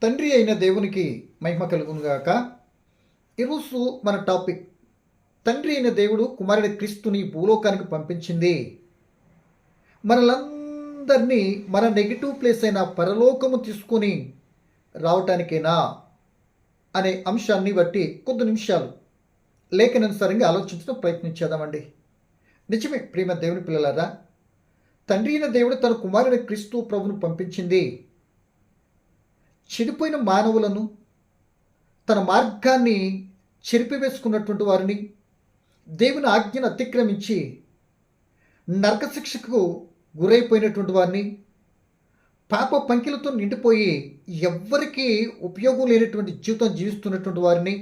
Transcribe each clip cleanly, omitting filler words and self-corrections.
తండ్రి అయిన దేవునికి మహిమ కలుగునుగాక. ఈరోజు మన టాపిక్, తండ్రి అయిన దేవుడు కుమారుడి క్రీస్తుని భూలోకానికి పంపించింది మనలందరినీ మన నెగిటివ్ ప్లేస్ అయిన పరలోకము తీసుకొని రావటానికేనా అనే అంశాన్ని బట్టి కొద్ది నిమిషాలు లేఖనానుసారంగా ఆలోచించడం ప్రయత్నించేద్దామండి. నిజమే ప్రేమ దేవుని పిల్లలారా, తండ్రి అయిన దేవుడు తన కుమారుని క్రీస్తు ప్రభును పంపించింది చెడిపోయిన మానవులను, తన మార్గాన్ని చెరిపివేసుకున్నటువంటి వారిని, దేవుని ఆజ్ఞను అతిక్రమించి నరకశిక్షకు గురైపోయినటువంటి వారిని, పాప పంకిలతో నిండిపోయి ఎవ్వరికీ ఉపయోగం లేనటువంటి జీవితం జీవిస్తున్నటువంటి వారిని,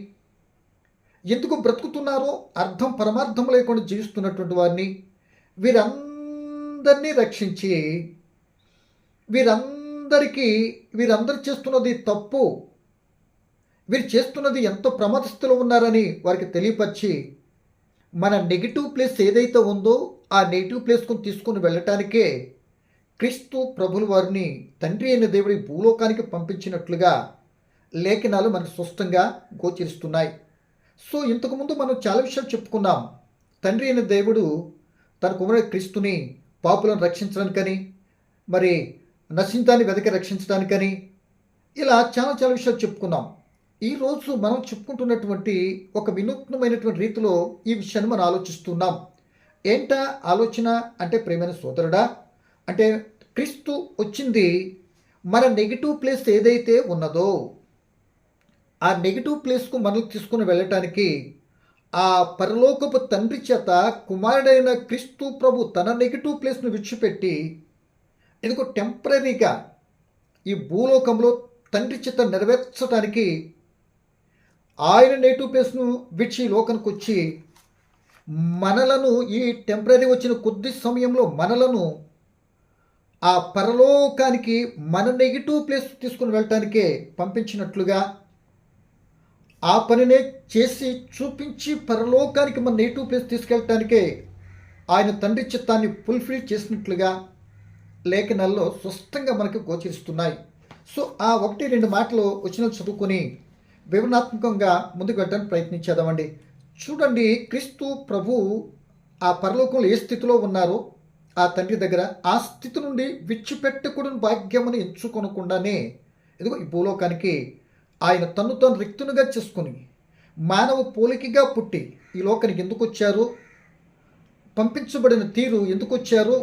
ఎందుకు బ్రతుకుతున్నారో అర్థం పరమార్థం లేకుండా జీవిస్తున్నటువంటి వారిని, వీరందరినీ రక్షించి వీరందరూ చేస్తున్నది తప్పు, వీరు చేస్తున్నది ఎంతో ప్రమాదస్థితిలో ఉన్నారని వారికి తెలియపరిచి మన నెగిటివ్ ప్లేస్ ఏదైతే ఉందో ఆ నెగిటివ్ ప్లేస్కు తీసుకుని వెళ్ళటానికే క్రీస్తు ప్రభుల వారిని తండ్రి అయిన దేవుడి భూలోకానికి పంపించినట్లుగా లేఖనాలు మనకు స్పష్టంగా గోచరిస్తున్నాయి. సో ఇంతకుముందు మనం చాలా విషయాలు చెప్పుకున్నాం. తండ్రి అయిన దేవుడు తన కుమారుడు క్రీస్తుని పాపులను రక్షించడానికని, మరి నశించాన్ని వెదకి రక్షించడానికని, ఇలా చాలా విషయాలు చెప్పుకున్నాం. ఈరోజు మనం చెప్పుకుంటున్నటువంటి ఒక వినూత్నమైనటువంటి రీతిలో ఈ విషయాన్ని మనం ఆలోచిస్తున్నాం. ఏంటా ఆలోచన అంటే, ప్రేమైన సోదరుడా, అంటే క్రీస్తు వచ్చింది మన నెగిటివ్ ప్లేస్ ఏదైతే ఉన్నదో ఆ నెగిటివ్ ప్లేస్కు మనల్ని తీసుకుని వెళ్ళటానికి ఆ పరలోకపు తండ్రి చేత కుమారుడైన క్రీస్తు ప్రభు తన నెగిటివ్ ప్లేస్ను విడిచిపెట్టి ఎందుకో టెంపరీగా ఈ భూలోకంలో తండ్రి చేత నెరవేర్చడానికి ఆయన నెగిటివ్ ప్లేస్ను విడిచి లోకానికి వచ్చి మనలను ఈ టెంపరీ వచ్చిన కొద్ది సమయంలో మనలను ఆ పరలోకానికి మన నెగిటివ్ ప్లేస్ తీసుకుని వెళ్ళటానికే పంపించినట్లుగా ఆ పనినే చేసి చూపించి పరలోకానికి మన నెగిటివ్ ప్లేస్ తీసుకెళ్ళటానికే ఆయన తండ్రి చిత్తాన్ని ఫుల్ఫిల్ చేసినట్లుగా లేఖనాల్లో స్పష్టంగా మనకు గోచరిస్తున్నాయి. సో ఆ 1-2 మాటలు వచ్చిన చదువుకొని వివరణాత్మకంగా ముందుకు వెళ్ళడానికి ప్రయత్నించేద్దామండి. చూడండి, క్రీస్తు ప్రభు ఆ పరలోకంలో ఏ స్థితిలో ఉన్నారో ఆ తండ్రి దగ్గర ఆ స్థితి నుండి విడిచిపెట్టకూడని భాగ్యమును ఎంచుకొనకుండానే ఇదిగో ఈ భూలోకానికి ఆయన తను తాను రిక్తునిగా చేసుకుని మానవ పోలికగా పుట్టి ఈ లోకానికి ఎందుకు వచ్చారు, పంపించబడిన తీరు ఎందుకు వచ్చారు,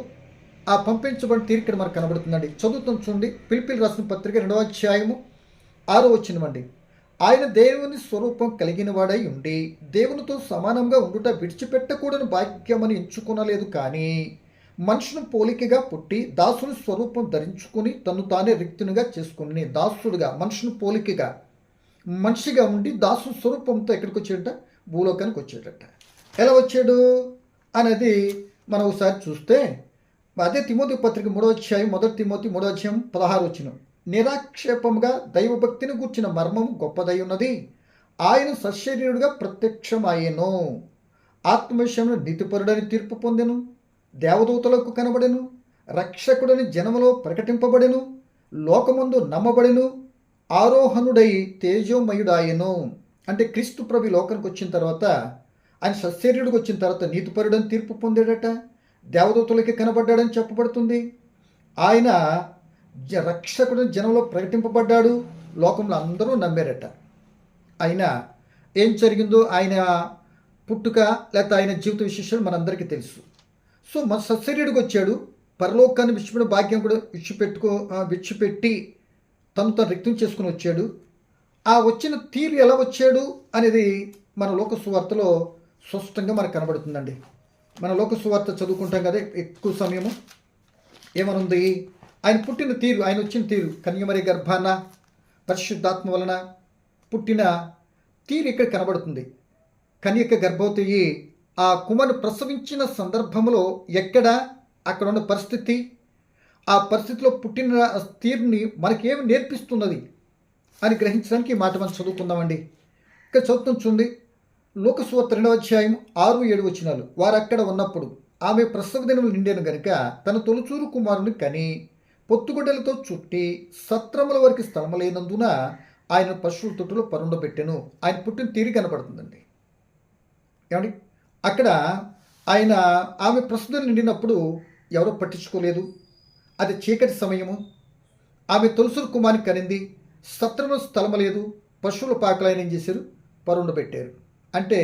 ఆ పంపించబడిన తీరు ఇక్కడ మనకు కనబడుతుందండి. చదువుతాం చూడండి. ఫిలిప్పీయులకు రాసిన పత్రిక 2వ అధ్యాయము 6వ వచనమండి. ఆయన దేవుని స్వరూపం కలిగిన వాడై ఉండి దేవునితో సమానంగా ఉండుట విడిచిపెట్టకూడని భాగ్యమని ఎంచుకొనలేదు, కానీ మనుషుని పోలికగా పుట్టి దాసుని స్వరూపం ధరించుకుని తను తానే రిక్తునిగా చేసుకుని, దాసుడుగా మనుషుని పోలికగా మనిషిగా ఉండి దాసు స్వరూపంతో ఎక్కడికి వచ్చేట, భూలోకానికి వచ్చేటట. ఎలా వచ్చాడు అనేది మనం ఒకసారి చూస్తే అదే తిమోతి పత్రిక 3వ అధ్యాయం 1 తిమోతి 3వ అధ్యాయం 16వ వచనం. నిరాక్షేపముగా దైవభక్తిని గూర్చిన మర్మము గొప్పదై ఉన్నది, ఆయన సశరీరుడుగా ప్రత్యక్షమాయెను, ఆత్మవిషయంలో నీతిపరుడని తీర్పు పొందెను, దేవదూతలకు కనబడెను, రక్షకుడని జనములో ప్రకటింపబడెను, లోకమందు నమ్మబడెను, ఆరోహణుడై తేజోమయుడాయను. అంటే క్రీస్తు ప్రభు లోకానికి వచ్చిన తర్వాత, ఆయన సశరీరుడికి వచ్చిన తర్వాత నీతిపరుడని తీర్పు పొందాడట, దేవదూతలకి కనబడ్డాడని చెప్పబడుతుంది, ఆయన రక్షకుడని జనంలో ప్రకటింపబడ్డాడు, లోకంలో అందరూ నమ్మారట. అయినా ఏం జరిగిందో ఆయన పుట్టుక లేకపోతే ఆయన జీవిత విశేషాలు మనందరికీ తెలుసు. సో మన సశరీరుడికి వచ్చాడు, పరలోకాన్ని విడిచిపెట్టిన భాగ్యం కూడా విడిచిపెట్టి తను తను రిక్తం చేసుకుని వచ్చాడు. ఆ వచ్చిన తీరు ఎలా వచ్చాడు అనేది మన లోక సువార్తలో స్పష్టంగా మనకు కనబడుతుందండి. మన లోక సువార్త చదువుకుంటాం కదా ఎక్కువ సమయము. ఏమనుంది, ఆయన పుట్టిన తీరు, ఆయన వచ్చిన తీరు, కన్యమరి గర్భాన పరిశుద్ధాత్మ వలన పుట్టిన తీరు ఇక్కడ కనబడుతుంది. కన్యక గర్భవతి ఆ కుమారుని ప్రసవించిన సందర్భంలో అక్కడ ఉన్న పరిస్థితి, ఆ పరిస్థితిలో పుట్టిన తీరుని మనకేమి నేర్పిస్తున్నది అని గ్రహించడానికి ఈ మాట మనం చదువుకుందామండి. ఇక్కడ చదువుతాం చూడండి. లోకసువార్త 2వ అధ్యాయం 6-7 వచనాలు. వారు అక్కడ ఉన్నప్పుడు ఆమె ప్రసవ దినములు నిండాను గనుక తన తొలిచూరు కుమారుని కని పొత్తుగుడ్డలతో చుట్టి సత్రముల వరకు స్థలము లేనందున ఆయన పశువుల తొట్టులో పరుండబెట్టెను. ఆయన పుట్టిన తీరు కనపడుతుందండి. ఏమండి, అక్కడ ఆయన ఆమె ప్రస్తుతం నిండినప్పుడు ఎవరో పట్టించుకోలేదు. అది చీకటి సమయము. ఆమె తొలుసురు కుమారుని కనింది. సత్రంలో స్థలము లేదు. పశువుల పాకలు ఆయన ఏం చేశారు? పరుండబెట్టారు. అంటే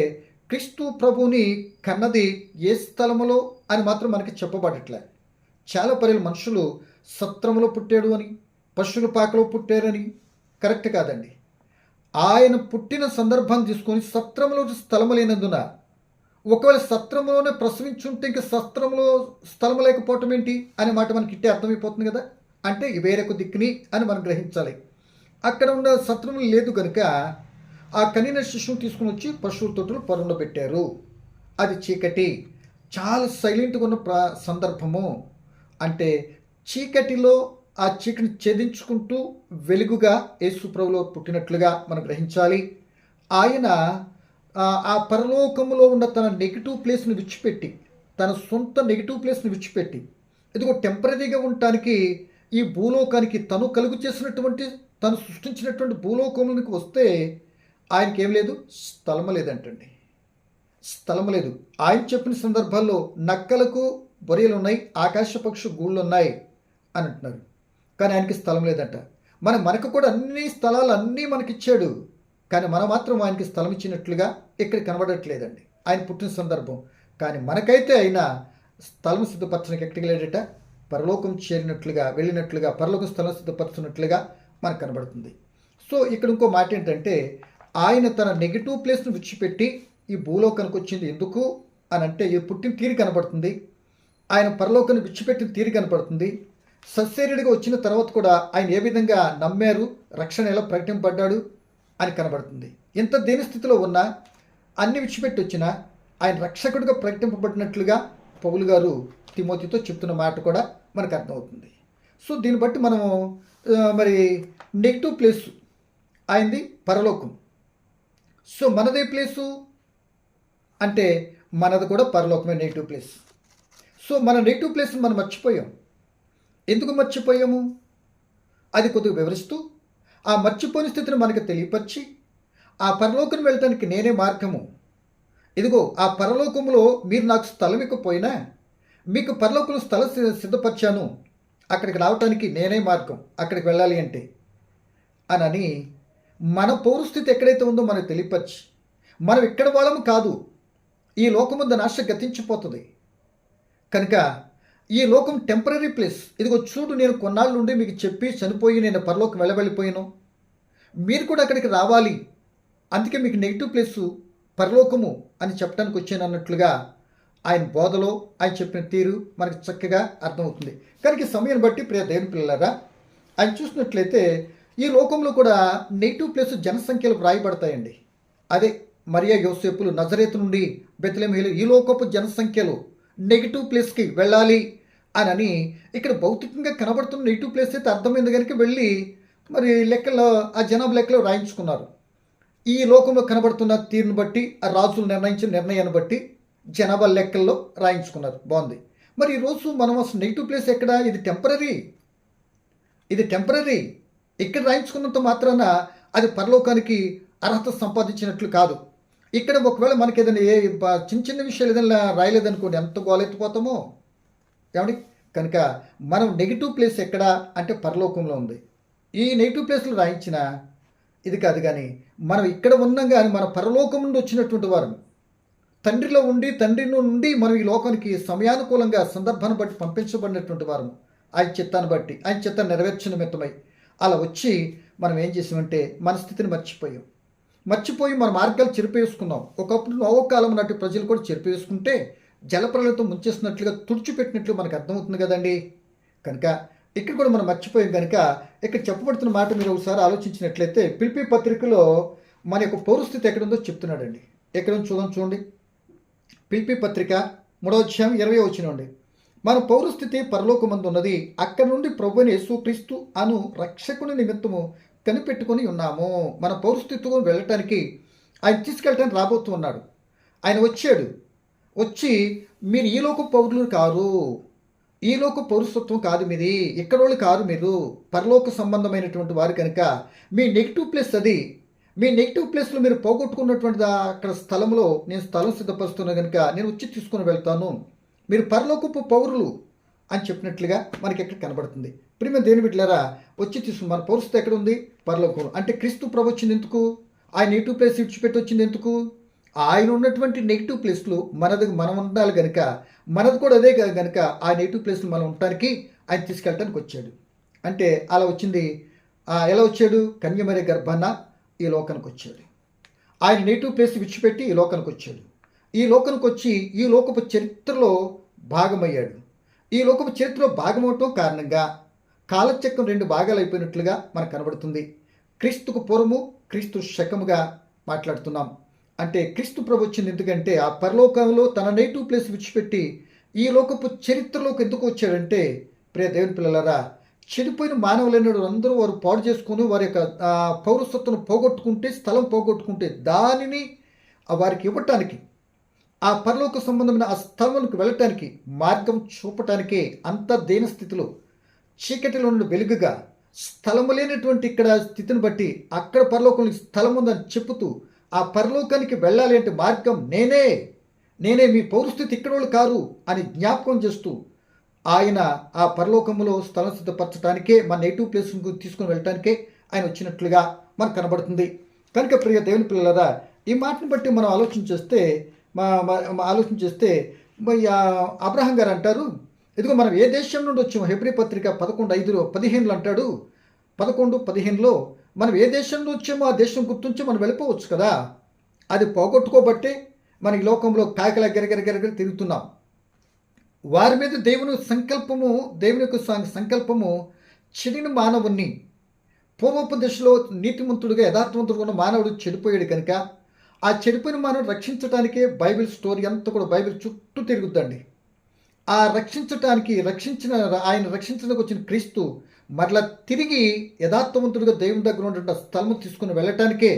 క్రీస్తు ప్రభువుని కన్నది ఏ స్థలములో అని మాత్రం మనకి చెప్పబడట్లే. చాలా పర్యాలు మనుషులు సత్రములో పుట్టాడు అని, పశువుల పాకలో పుట్టారని. కరెక్ట్ కాదండి. ఆయన పుట్టిన సందర్భాన్ని తీసుకొని సత్రంలో స్థలము లేనందున, ఒకవేళ సత్రంలోనే ప్రసవించుంటే ఇంక సత్రంలో స్థలం లేకపోవటం ఏంటి అనే మాట మనకి ఇట్టే అర్థమైపోతుంది కదా. అంటే వేరొక దిక్కుని అని మనం గ్రహించాలి. అక్కడ ఉన్న సత్రం లేదు కనుక ఆ కనిన శిశువుని తీసుకుని వచ్చి పశువుల తొట్టులు పరుండబెట్టారు. అది చీకటి, చాలా సైలెంట్గా ఉన్న సందర్భము. అంటే చీకటిలో ఆ చీకటిని ఛేదించుకుంటూ వెలుగుగా యేసు ప్రభువులో పుట్టినట్లుగా మనం గ్రహించాలి. ఆయన ఆ పరలోకములో ఉన్న తన నెగిటివ్ ప్లేస్ని విడిచిపెట్టి, తన సొంత నెగిటివ్ ప్లేస్ని విడిచిపెట్టి, ఇదిగో టెంపరీగా ఉండటానికి ఈ భూలోకానికి తను కలుగు చేసినటువంటి, తను సృష్టించినటువంటి భూలోకమునికి వస్తే ఆయనకి ఏం లేదు? స్థలము లేదంటండి. స్థలము లేదు. ఆయన చెప్పిన సందర్భాల్లో నక్కలకు బొరియలు ఉన్నాయి, ఆకాశ పక్షు గూళ్ళు ఉన్నాయి అని అంటున్నారు. కానీ ఆయనకి స్థలం లేదంట. మనకు కూడా అన్ని స్థలాలు అన్నీ మనకిచ్చాడు. కానీ మనం మాత్రం ఆయనకి స్థలం ఇచ్చినట్లుగా ఇక్కడ కనబడట్లేదండి ఆయన పుట్టిన సందర్భం. కానీ మనకైతే ఆయన స్థలం సిద్ధపరచడానికి ఎక్కడికి వెళ్ళాడట? పరలోకం చేరినట్లుగా, వెళ్ళినట్లుగా, పరలోకం స్థలం సిద్ధపరచున్నట్లుగా మనకు కనబడుతుంది. సో ఇక్కడ ఇంకో మాట ఏంటంటే, ఆయన తన నెగిటివ్ ప్లేస్ను విడిచిపెట్టి ఈ భూలోకానికి వచ్చింది ఎందుకు అని అంటే, ఈ పుట్టిన తీరు కనబడుతుంది. ఆయన పరలోకాన్ని విడిచిపెట్టిన తీరు కనపడుతుంది. సశరీరుడిగా వచ్చిన తర్వాత కూడా ఆయన ఏ విధంగా నమ్మారు, రక్షణ ఎలా ప్రకటింపబడ్డాడు అని కనబడుతుంది. ఇంత దేని స్థితిలో ఉన్నా, అన్ని విడిచిపెట్టి వచ్చినా ఆయన రక్షకుడిగా ప్రకటింపబడినట్లుగా పౌలు గారు తిమోతితో చెప్తున్న మాట కూడా మనకు అర్థమవుతుంది. సో దీన్ని బట్టి మనము మరి నెగిటివ్ ప్లేసు ఆయనది పరలోకం. సో మనదే ప్లేసు అంటే మనది కూడా పరలోకమే నెగిటివ్ ప్లేస్. సో మన నెగిటివ్ ప్లేస్ని మనం మర్చిపోయాం. ఎందుకు మర్చిపోయాము? అది కొద్దిగా వివరిస్తూ ఆ మర్చిపోయిన స్థితిని మనకు తెలియపరిచి, ఆ పరలోకం వెళ్ళటానికి నేనే మార్గము, ఇదిగో ఆ పరలోకంలో మీరు నాకు స్థలం ఇవ్వకపోయినా మీకు పరలోకంలో స్థలం సిద్ధపరిచాను, అక్కడికి రావటానికి నేనే మార్గం, అక్కడికి వెళ్ళాలి అంటే అని మన పౌరస్థితి ఎక్కడైతే ఉందో మనకు తెలియపరిచి, మనం ఇక్కడ వాళ్ళము కాదు, ఈ లోకముందు నాశ గతించిపోతుంది కనుక ఈ లోకం టెంపరీ ప్లేస్, ఇదిగో చూడు నేను కొన్నాళ్ళ నుండి మీకు చెప్పి చనిపోయి నేను పరలోకం వెళ్ళిపోయాను, మీరు కూడా అక్కడికి రావాలి, అందుకే మీకు నెగిటివ్ ప్లేసు పరలోకము అని చెప్పడానికి వచ్చాను అన్నట్లుగా ఆయన బోధలో ఆయన చెప్పిన తీరు మనకు చక్కగా అర్థమవుతుంది. కనుక ఈ సమయం బట్టి ప్రియ దేవుని పిల్లలారా, ఆయన చూసినట్లయితే ఈ లోకంలో కూడా నెగిటివ్ ప్లేస్ జనసంఖ్యలు వ్రాయబడతాయండి. అదే మరియా యోసేపులు నజరేతు నుండి బెత్లెహేము ఈ లోకపు జనసంఖ్యలు నెగిటివ్ ప్లేస్కి వెళ్ళాలి అని ఇక్కడ భౌతికంగా కనబడుతున్న నెగిటివ్ ప్లేస్ అయితే అర్థమైంది కనుక వెళ్ళి మరి లెక్కలో ఆ జనాభా లెక్కలో రాయించుకున్నారు. ఈ లోకంలో కనబడుతున్న తీరును బట్టి ఆ రాజులు నిర్ణయించిన నిర్ణయాన్ని బట్టి జనాభా లెక్కల్లో రాయించుకున్నారు. బాగుంది. మరి ఈరోజు మనం అసలు నెగిటివ్ ప్లేస్ ఎక్కడ? ఇది టెంపరీ. ఇక్కడ రాయించుకున్నంత మాత్రాన అది పరలోకానికి అర్హత సంపాదించినట్లు కాదు. ఇక్కడ ఒకవేళ మనకి ఏదైనా చిన్న చిన్న విషయాలు ఏదైనా రాయలేదనుకోండి, ఎంత గోలెత్తిపోతామో ఏమండి. కనుక మనం నెగిటివ్ ప్లేస్ ఎక్కడ అంటే పరలోకంలో ఉంది. ఈ నెగిటివ్ ప్లేస్లో రాయించిన ఇది కాదు, కానీ మనం ఇక్కడ ఉన్నాం, కానీ మన పరలోకం నుండి వచ్చినటువంటి వారు, తండ్రిలో ఉండి తండ్రి నుండి మనం ఈ లోకానికి సమయానుకూలంగా సందర్భాన్ని బట్టి పంపించబడినటువంటి వారు, ఆయన చిత్తాన్ని బట్టి ఆయన చిత్తాన్ని నెరవేర్చిన నిమిత్తమై అలా వచ్చి మనం ఏం చేసామంటే మన స్థితిని మర్చిపోయి మన మార్గాలు చెరిపేసుకున్నాం. ఒకప్పుడు నోవకాలం నాటి ప్రజలు కూడా చెరిపేసుకుంటే జలప్రలయంతో ముంచేసినట్లుగా తుడిచిపెట్టినట్లు మనకు అర్థమవుతుంది కదండి. కనుక ఇక్కడ కూడా మనం మర్చిపోయాం. కనుక ఇక్కడ చెప్పబడుతున్న మాట మీరు ఒకసారి ఆలోచించినట్లయితే ఫిలిప్పీ పత్రికలో మన యొక్క పౌరస్థితి ఎక్కడుందో చెప్తున్నాడండి. ఎక్కడ చూడండి. ఫిలిప్పీ పత్రిక 3వ అధ్యాయం 20వ వచనం. మన పౌరస్థితి పరలోకమందు ఉన్నది, అక్కడ నుండి ప్రభువైన యేసుక్రీస్తు అను రక్షకుని నిమిత్తము కనిపెట్టుకొని ఉన్నాము. మన పౌరస్థితితో వెళ్ళటానికి ఆయన తీసుకెళ్ళటానికి రాబోతూ ఉన్నాడు. ఆయన వచ్చి మీరు ఈ లోక పౌరులు కారు, ఈ లోక పౌరసత్వం కాదు మీది, ఇక్కడోళ్ళు కాదు మీరు, పరలోక సంబంధమైనటువంటి వారు కనుక మీ నెగిటివ్ ప్లేస్ అది. మీ నెగిటివ్ ప్లేస్లో మీరు పోగొట్టుకున్నటువంటి అక్కడ స్థలంలో నేను స్థలం సిద్ధపరుస్తున్నా కనుక నేను వచ్చి తీసుకుని వెళ్తాను, మీరు పరలోకపు పౌరులు అని చెప్పినట్లుగా మనకి ఎక్కడ కనబడుతుంది. ప్రియమైన దేవుని బిడ్డలారా, వచ్చి తీసుకుని మన పౌరసత్వం ఎక్కడ ఉంది? పరలోకం. అంటే క్రీస్తు ప్రభు వచ్చింది ఎందుకు? ఆయన నెగిటివ్ ప్లేస్ విడిచిపెట్టి వచ్చింది ఎందుకు? ఆయన ఉన్నటువంటి నెగిటివ్ ప్లేస్లో మనం ఉండాలి కనుక, మనది కూడా అదే కనుక ఆ నెగిటివ్ ప్లేస్లో మనం ఉండటానికి ఆయన తీసుకెళ్ళటానికి వచ్చాడు. అంటే అలా వచ్చింది. ఎలా వచ్చాడు? కన్యమరి గర్భాన ఈ లోకానికి వచ్చాడు. ఆయన నెగిటివ్ ప్లేస్ విడిచిపెట్టి ఈ లోకానికి వచ్చాడు. ఈ లోకానికి వచ్చి ఈ లోకపు చరిత్రలో భాగమయ్యాడు. ఈ లోకపు చరిత్రలో భాగమవటం కారణంగా కాలచక్రం 2 భాగాలు అయిపోయినట్లుగా మనకు కనబడుతుంది. క్రీస్తుకు పూర్వము, క్రీస్తు శకముగా మాట్లాడుతున్నాం. అంటే క్రీస్తు ప్రభు వచ్చింది ఎందుకంటే ఆ పరలోకంలో తన నెగిటివ్ ప్లేస్ విడిచిపెట్టి ఈ లోకపు చరిత్రలోకి ఎందుకు వచ్చాడంటే, ప్రియ దేవుని పిల్లలారా, చెడిపోయిన మానవులైన అందరూ వారు పాడు చేసుకుని వారి యొక్క పౌరసత్వం పోగొట్టుకుంటే, స్థలం పోగొట్టుకుంటే దానిని వారికి ఇవ్వటానికి, ఆ పరలోక సంబంధమైన ఆ స్థలంలోకి వెళ్ళటానికి మార్గం చూపటానికే అంత దీన స్థితిలో చీకటిలో నుండి వెలుగుగా స్థలము లేనటువంటి ఇక్కడ స్థితిని బట్టి అక్కడ పరలోకంలో స్థలం ఉందని చెప్పుతూ ఆ పరలోకానికి వెళ్ళాలి అంటే మార్గం నేనే మీ పౌరస్థితి ఇక్కడోళ్ళు కారు అని జ్ఞాపకం చేస్తూ ఆయన ఆ పరలోకంలో స్థలం సిద్ధపరచడానికే మన నెగిటివ్ ప్లేస్ తీసుకుని వెళ్ళటానికే ఆయన వచ్చినట్లుగా మనకు కనబడుతుంది. కనుక ప్రియ దేవుని పిల్లలారా, ఈ మాటను బట్టి మనం ఆలోచన చేస్తే అబ్రహాం గారు అంటారు, ఇదిగో మనం ఏ దేశం నుండి వచ్చాము? హెబ్రీ పత్రిక 11:5-15 అంటాడు. 11:15లో మనం ఏ దేశం నుండి వచ్చామో ఆ దేశం గుర్తుంచి మనం వెళ్ళిపోవచ్చు కదా. అది పోగొట్టుకోబట్టే మన ఈ లోకంలో కాయకల గెరగెరగెరగ తిరుగుతున్నాం. వారి మీద దేవుని యొక్క సంకల్పము చెడిన మానవుణ్ణి, పూర్వపు దశలో నీతిమంతుడుగా యథార్థవంతుడుగా ఉన్న మానవుడు చెడిపోయాడు కనుక ఆ చెడిపోయిన మానవుడు రక్షించడానికే బైబిల్ స్టోరీ అంతా కూడా బైబిల్ చుట్టూ తిరుగుద్దండి. ఆ ఆయన రక్షించడానికి వచ్చిన క్రీస్తు మరలా తిరిగి యథార్థవంతుడిగా దేవుని దగ్గర ఉన్న స్థలం తీసుకుని వెళ్ళటానికే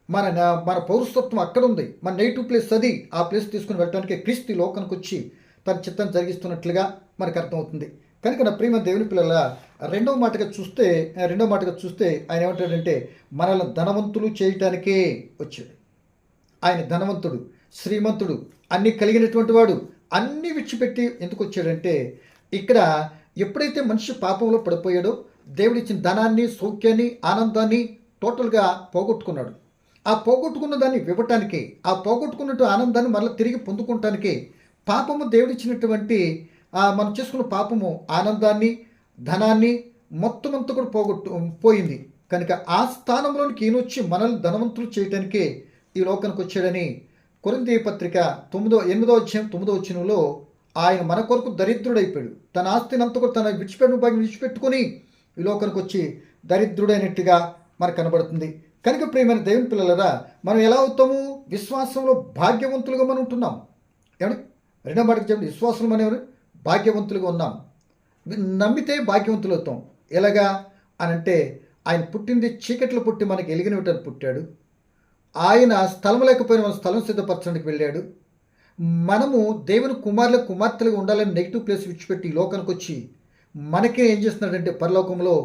మన పౌరసత్వం అక్కడ ఉంది. మన నెగిటివ్ ప్లేస్ అది. ఆ ప్లేస్ తీసుకుని వెళ్ళటానికే క్రీస్తు లోకానికి వచ్చి తన చిత్తం జరిగిస్తున్నట్లుగా మనకు అర్థమవుతుంది. కనుక నా ప్రియమైన దేవుని పిల్లల రెండవ మాటగా చూస్తే ఆయన ఏమంటాడంటే మనల్ని ధనవంతులు చేయటానికే వచ్చాడు. ఆయన ధనవంతుడు, శ్రీమంతుడు, అన్నీ కలిగినటువంటి వాడు. అన్నీ విడిచిపెట్టి ఎందుకు వచ్చాడంటే, ఇక్కడ ఎప్పుడైతే మనిషి పాపంలో పడిపోయాడో దేవుడిచ్చిన ధనాన్ని, సౌఖ్యాన్ని, ఆనందాన్ని టోటల్గా పోగొట్టుకున్నాడు. ఆ పోగొట్టుకున్న దాన్ని ఇవ్వటానికి, ఆ పోగొట్టుకున్నట్టు ఆనందాన్ని మరలా తిరిగి పొందుకోవటానికి పాపము దేవుడిచ్చినటువంటి మనం చేసుకున్న పాపము ఆనందాన్ని, ధనాన్ని మొత్తం అంతా కూడా పోయింది. కనుక ఆ స్థానంలోనికి ఈయనొచ్చి మనల్ని ధనవంతులు చేయటానికే ఈ లోకానికి వచ్చాడని కొరింథీ పత్రిక 8:9 ఆయన మన కొరకు దరిద్రుడైపోయాడు. తన ఆస్తిని అంతా కూడా తన విడిచిపెట్టుకొని ఈ లోకానికి వచ్చి దరిద్రుడైనట్టుగా మనకు కనబడుతుంది. కనుక ప్రియమైన దేవుని పిల్లలరా, మనం ఎలా అవుతాము? విశ్వాసంలో భాగ్యవంతులుగా మనం ఉంటున్నాం. ఏమండి? రెండో మాటకి చెప్పండి, విశ్వాసం అనేవారు భాగ్యవంతులుగా ఉన్నాం. నమ్మితే భాగ్యవంతులు అవుతాం. ఎలాగా అనంటే, ఆయన పుట్టింది చీకట్లో పుట్టి మనకి ఎలిగినట్టు పుట్టాడు. ఆయన స్థలం లేకపోయినా మన స్థలం సిద్ధపరచడానికి వెళ్ళాడు. మనము దేవుని కుమార్తెలుగా ఉండాలని నెగిటివ్ ప్లేస్ విడిచిపెట్టి ఈ లోకానికి వచ్చి మనకే ఏం చేస్తున్నాడంటే పరలోకంలో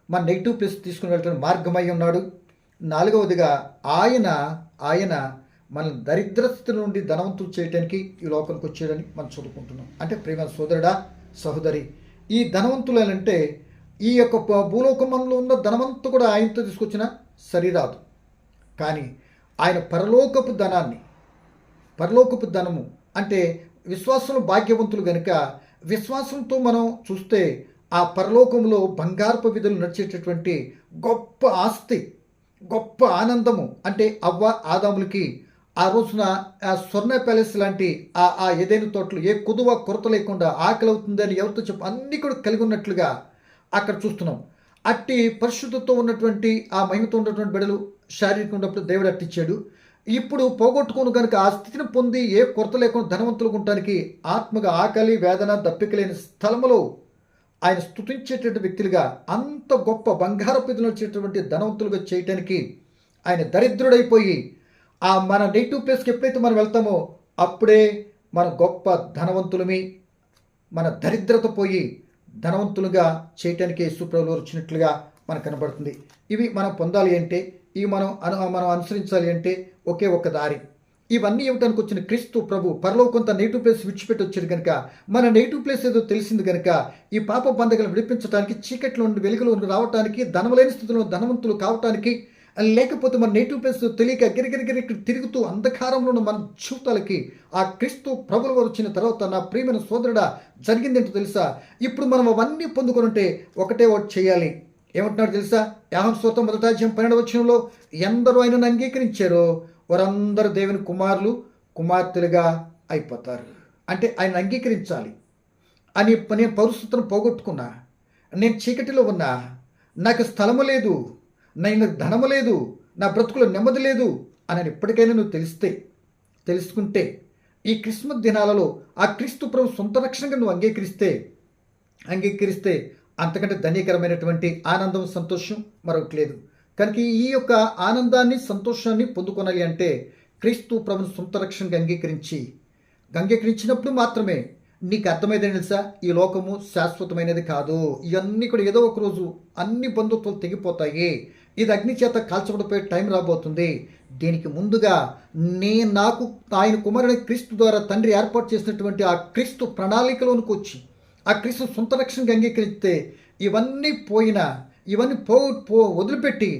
మన నెగిటివ్ ప్లేస్ తీసుకుని వెళ్ళడానికి మార్గమై ఉన్నాడు. 4వదిగా ఆయన మన దరిద్ర స్థితి నుండి ధనవంతులు చేయడానికి ఈ లోకానికి వచ్చాడని మనం చదువుకుంటున్నాం. అంటే ప్రేమ సోదరుడా, సహోదరి, ఈ ధనవంతులంటే ఈ యొక్క భూలోకంలో ఉన్న ధనవంతు కూడా ఆయనతో తీసుకొచ్చిన సరిరాదు. కానీ ఆయన పరలోకపు ధనము అంటే విశ్వాసంలో భాగ్యవంతులు కనుక విశ్వాసంతో మనం చూస్తే ఆ పరలోకంలో బంగారపు విధులు నడిచేటటువంటి గొప్ప ఆస్తి, గొప్ప ఆనందము. అంటే అవ్వ ఆదాములకి ఆ రోజున ఆ స్వర్ణ ప్యాలెస్ లాంటి ఆ ఏదైనా తోటలు ఏ కొరత లేకుండా ఆకలి అవుతుందని ఎవరితో అన్నీ కూడా కలిగి ఉన్నట్లుగా అక్కడ చూస్తున్నాం. అట్టి పరిశుద్ధతో ఉన్నటువంటి ఆ మహిమతో ఉన్నటువంటి బిడ్డలు శారీరకంగా ఉన్నప్పుడు దేవుడు అట్టిచ్చాడు. ఇప్పుడు పోగొట్టుకోను కనుక ఆ స్థితిని పొంది ఏ కొరత లేకుండా ధనవంతులుగా ఉండటానికి ఆత్మగా ఆకలి, వేదన, దప్పిక లేని స్థలములో ఆయన స్తుతించేటువంటి వ్యక్తులుగా అంత గొప్ప బంగారపు విధులు వచ్చేటువంటి ధనవంతులుగా చేయటానికి ఆయన దరిద్రుడైపోయి మన నెగిటివ్ ప్లేస్కి ఎప్పుడైతే మనం వెళ్తామో అప్పుడే మన గొప్ప ధనవంతులమి, మన దరిద్రత పోయి ధనవంతులుగా చేయటానికి యేసుప్రభులు వారు వచ్చినట్లుగా మనకు కనబడుతుంది. ఇవి మనం పొందాలి అంటే, ఇవి మనం అనుసరించాలి అంటే ఒకే ఒక దారి. ఇవన్నీ ఇవ్వటానికి వచ్చిన క్రీస్తు ప్రభు పరలోకంత నెగిటివ్ ప్లేస్ విడిచిపెట్టి వచ్చాడు కనుక, మన నెగిటివ్ ప్లేస్ ఏదో తెలిసింది కనుక, ఈ పాప బంధకాలను విడిపించడానికి, చీకట్లో నుండి వెలుగులో రావటానికి, ధనములేని స్థితిలో ధనవంతులు కావటానికి, లేకపోతే మన నెగిటివ్ ప్లేస్ తెలియక గిరిగిరి తిరుగుతూ అంధకారంలో ఉన్న మన జీవితాలకి ఆ క్రీస్తు ప్రభుల వారు వచ్చిన తర్వాత, నా ప్రియమైన సోదరుడా, జరిగిందేంటో తెలుసా? ఇప్పుడు మనం అవన్నీ పొందుకొని ఉంటే ఒకటే ఒకటి చేయాలి. ఏమంటున్నాడు తెలుసా? యోహాను సువార్త 1:12 ఎందరూ ఆయనను అంగీకరించారో వారందరూ దేవుని కుమారులు కుమార్తెలుగా అయిపోతారు. అంటే ఆయన అంగీకరించాలి. నేను పౌరసత్వం పోగొట్టుకున్నా, నేను చీకటిలో ఉన్నా, నాకు స్థలము లేదు, నేను ధనము లేదు, నా బ్రతుకులో నెమ్మది లేదు అని ఇప్పటికైనా నువ్వు తెలుసుకుంటే, ఈ క్రిస్మస్ దినాలలో ఆ క్రీస్తు ప్రభు సొంత రక్షణగా నువ్వు అంగీకరిస్తే అంతకంటే ధన్యకరమైనటువంటి ఆనందం, సంతోషం మరొకటి లేదు. కనుక ఈ యొక్క ఆనందాన్ని, సంతోషాన్ని పొందుకోనాలి అంటే క్రీస్తు ప్రభుని సొంత రక్షణగా అంగీకరించినప్పుడు మాత్రమే నీకు అర్థమైందని తెలుసా? ఈ లోకము శాశ్వతమైనది కాదు. ఇవన్నీ కూడా ఏదో ఒక రోజు అన్ని బంధుత్వాలు తెగిపోతాయి. ఇది అగ్ని చేత కాల్చబడిపోయే టైం రాబోతుంది. దీనికి ముందుగా నాకు ఆయన కుమారుని క్రీస్తు ద్వారా తండ్రి ఏర్పాటు చేసినటువంటి ఆ క్రీస్తు ప్రణాళికలోనికి వచ్చి ఆ క్రీస్తు సొంత రక్షణగా అంగీకరిస్తే ఇవన్నీ వదిలిపెట్టి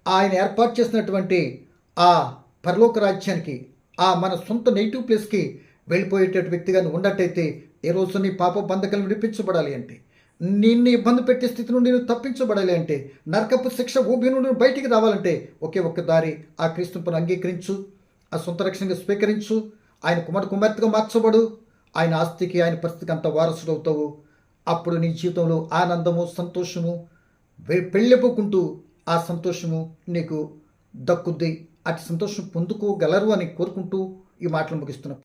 ఆయన ఏర్పాటు చేసినటువంటి ఆ పరలోక రాజ్యానికి, ఆ మన సొంత నెగిటివ్ ప్లేస్కి వెళ్ళిపోయేటటువంటి వ్యక్తిగా ఉన్నట్టయితే, ఏ రోజు నీ పాప బంధకాలను విడిపించబడాలి అంటే, నిన్ను ఇబ్బంది పెట్టే స్థితి నుండి నువ్వు తప్పించబడాలి అంటే, నరకపు శిక్ష ఊబి నుండి బయటికి రావాలంటే ఒకే ఒక్క దారి, ఆ క్రీస్తును అంగీకరించు, ఆ సొంత రక్షణగా స్వీకరించు, ఆయన కుమార్తెగా మార్చబడు, ఆయన ఆస్తికి, ఆయన పరిస్థితికి అంత వారసుడు అవుతావు. అప్పుడు నీ జీవితంలో ఆనందము, సంతోషము పెళ్ళిపోకుంటూ ఆ సంతోషము నీకు దక్కుద్ది. అటు సంతోషం పొందుకోగలరు అని కోరుకుంటూ ఈ మాటలు ముగిస్తున్నాను.